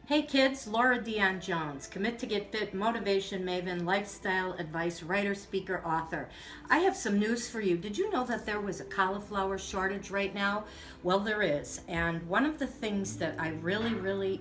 Hey kids, Laura Dion-Jones, commit to get fit, motivation maven, lifestyle advice, writer, speaker, author. I have some news for you. Did you know that there was a cauliflower shortage right now? Well, there is. And one of the things that I really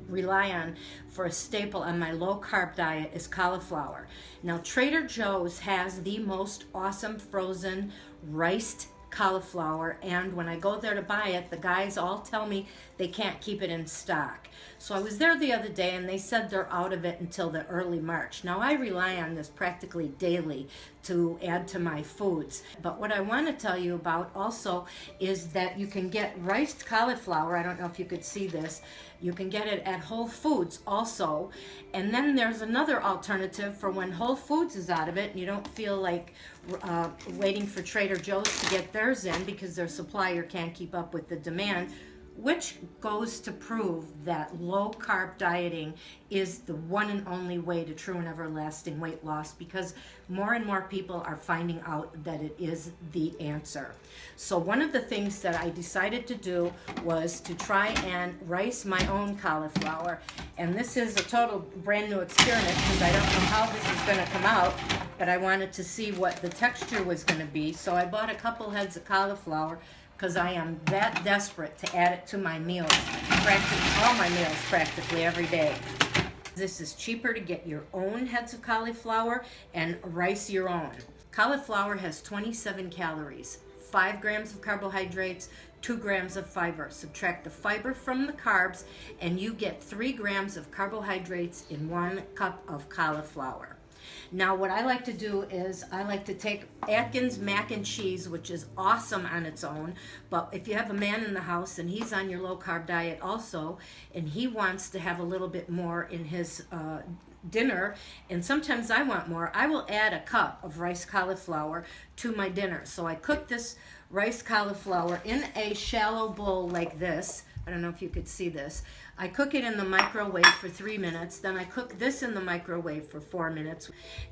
rely on for a staple on my low carb diet is cauliflower. Now, Trader Joe's has the most awesome frozen riced cauliflower, and when I go there to buy it, the guys all tell me they can't keep it in stock. So I was there the other day and they said they're out of it until the early March. Now I rely on this practically daily to add to my foods. But what I want to tell you about also is that you can get riced cauliflower. I don't know if you could see this. You can get it at Whole Foods also. And then there's another alternative for when Whole Foods is out of it and you don't feel like waiting for Trader Joe's to get theirs in because their supplier can't keep up with the demand, which goes to prove that low carb dieting is the one and only way to true and everlasting weight loss, because more and more people are finding out that it is the answer. So one of the things that I decided to do was to try and rice my own cauliflower. And this is a total brand new experiment because I don't know how this is going to come out, but I wanted to see what the texture was going to be. So I bought a couple heads of cauliflower because I am that desperate to add it to my meals, practically all my meals practically every day. This is cheaper to get your own heads of cauliflower and rice your own. Cauliflower has 27 calories, 5 grams of carbohydrates, 2 grams of fiber. Subtract the fiber from the carbs and you get 3 grams of carbohydrates in 1 cup of cauliflower. Now what I like to do is I like to take Atkins mac and cheese, which is awesome on its own, but if you have a man in the house and he's on your low carb diet also and he wants to have a little bit more in his dinner, and sometimes I want more, I will add a cup of rice cauliflower to my dinner. So I cook this rice cauliflower in a shallow bowl like this. I don't know if you could see this. I cook it in the microwave for 3 minutes. Then I cook this in the microwave for 4 minutes.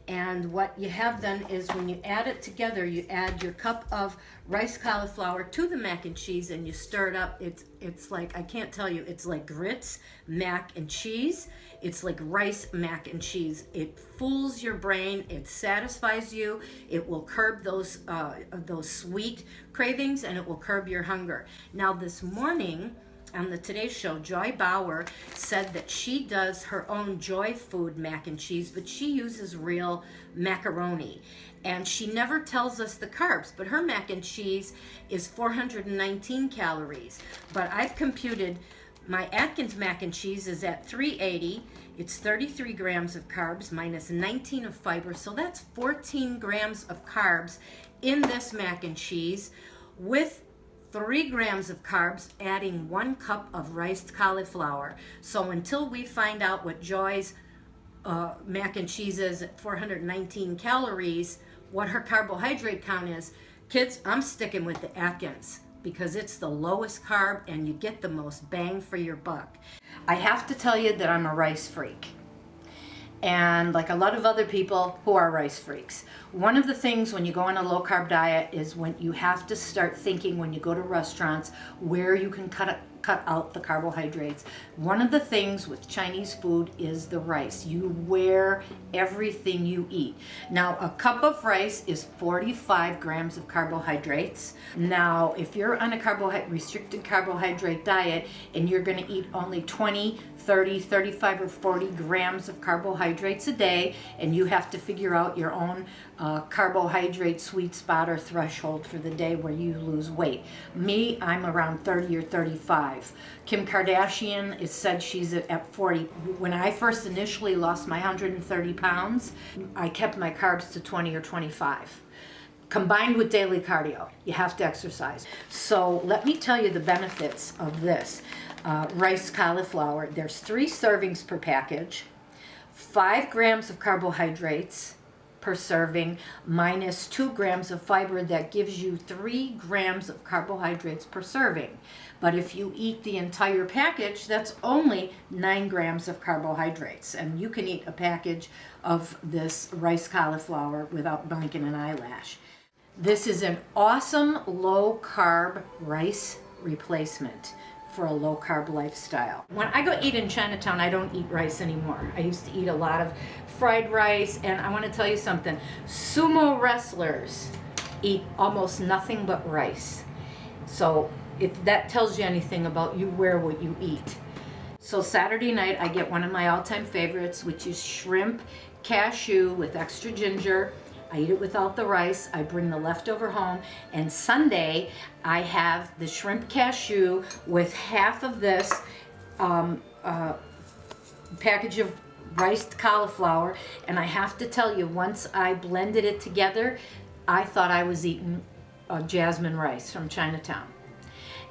And what you have then is when you add it together, you add your cup of rice cauliflower to the mac and cheese and you stir it up. It's like, I can't tell you, it's like grits, mac and cheese. It's like rice, mac and cheese. It fools your brain. It satisfies you. It will curb those sweet cravings and it will curb your hunger. Now this morning, on the Today Show, Joy Bauer said that she does her own Joy Food mac and cheese, but she uses real macaroni. And she never tells us the carbs, but her mac and cheese is 419 calories. But I've computed my Atkins mac and cheese is at 380. It's 33 grams of carbs minus 19 of fiber, so that's 14 grams of carbs in this mac and cheese with 3 grams of carbs, adding 1 cup of riced cauliflower. So until we find out what Joy's mac and cheese is at 419 calories, what her carbohydrate count is, kids, I'm sticking with the Atkins because it's the lowest carb and you get the most bang for your buck. I have to tell you that I'm a rice freak. And like a lot of other people who are rice freaks. One of the things when you go on a low carb diet is when you have to start thinking when you go to restaurants where you can cut out the carbohydrates. One of the things with Chinese food is the rice. You wear everything you eat. Now a cup of rice is 45 grams of carbohydrates. Now if you're on a restricted carbohydrate diet and you're going to eat only 20, 30, 35 or 40 grams of carbohydrates a day, and you have to figure out your own carbohydrate sweet spot or threshold for the day where you lose weight. Me, I'm around 30 or 35. Kim Kardashian is said she's at 40. When I first initially lost my 130 pounds, I kept my carbs to 20 or 25. Combined with daily cardio, you have to exercise. So let me tell you the benefits of this rice cauliflower. There's 3 servings per package, 5 grams of carbohydrates per serving, minus 2 grams of fiber. That gives you 3 grams of carbohydrates per serving. But if you eat the entire package, that's only 9 grams of carbohydrates. And you can eat a package of this rice cauliflower without blinking an eyelash. This is an awesome low carb rice replacement for a low-carb lifestyle. When I go eat in Chinatown, I don't eat rice anymore. I used to eat a lot of fried rice, and I want to tell you something. Sumo wrestlers eat almost nothing but rice. So if that tells you anything about you, wear what you eat. So Saturday night, I get one of my all-time favorites, which is shrimp cashew with extra ginger. I eat it without the rice. I bring the leftover home. And Sunday, I have the shrimp cashew with half of this package of riced cauliflower. And I have to tell you, once I blended it together, I thought I was eating jasmine rice from Chinatown.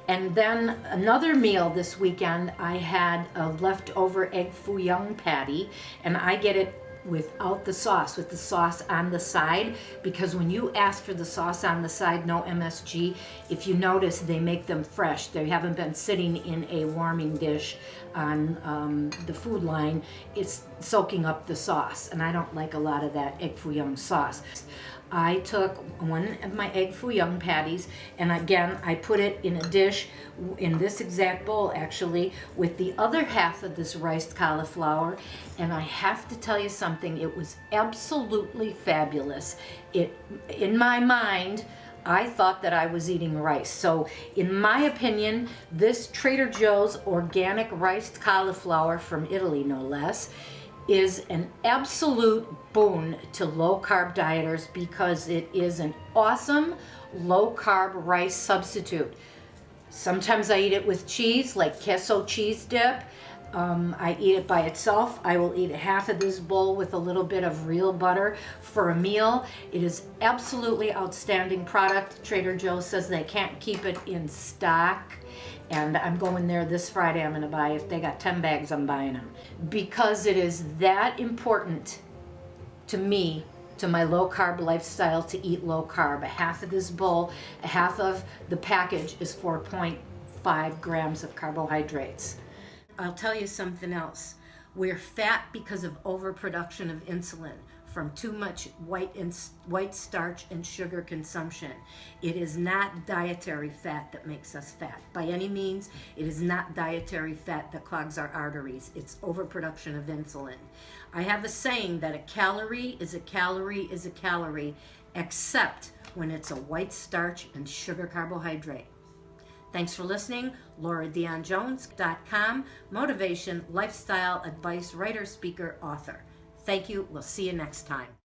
And then another meal this weekend, I had a leftover egg foo young patty, and I get it without the sauce, with the sauce on the side, because when you ask for the sauce on the side, no MSG, if you notice, they make them fresh. They haven't been sitting in a warming dish on the food line. It's soaking up the sauce, and I don't like a lot of that egg foo young sauce. I took one of my egg foo young patties, and again, I put it in a dish, in this exact bowl actually, with the other half of this riced cauliflower, and I have to tell you something, it was absolutely fabulous. In my mind, I thought that I was eating rice. So in my opinion, this Trader Joe's organic riced cauliflower from Italy, no less, is an absolute boon to low-carb dieters because it is an awesome low-carb rice substitute. Sometimes I eat it with cheese, like queso cheese dip. I eat it by itself. I will eat half of this bowl with a little bit of real butter for a meal. It is absolutely outstanding product. Trader Joe's says they can't keep it in stock. And I'm going there this Friday. I'm going to buy, if they got 10 bags, I'm buying them. Because it is that important to me, to my low-carb lifestyle, to eat low-carb. Half of this bowl, half of the package is 4.5 grams of carbohydrates. I'll tell you something else. We're fat because of overproduction of insulin from too much white starch and sugar consumption. It is not dietary fat that makes us fat. By any means, it is not dietary fat that clogs our arteries. It's overproduction of insulin. I have a saying that a calorie is a calorie is a calorie, except when it's a white starch and sugar carbohydrate. Thanks for listening. Dion-Jones.com, motivation, lifestyle advice, writer, speaker, author. Thank you. We'll see you next time.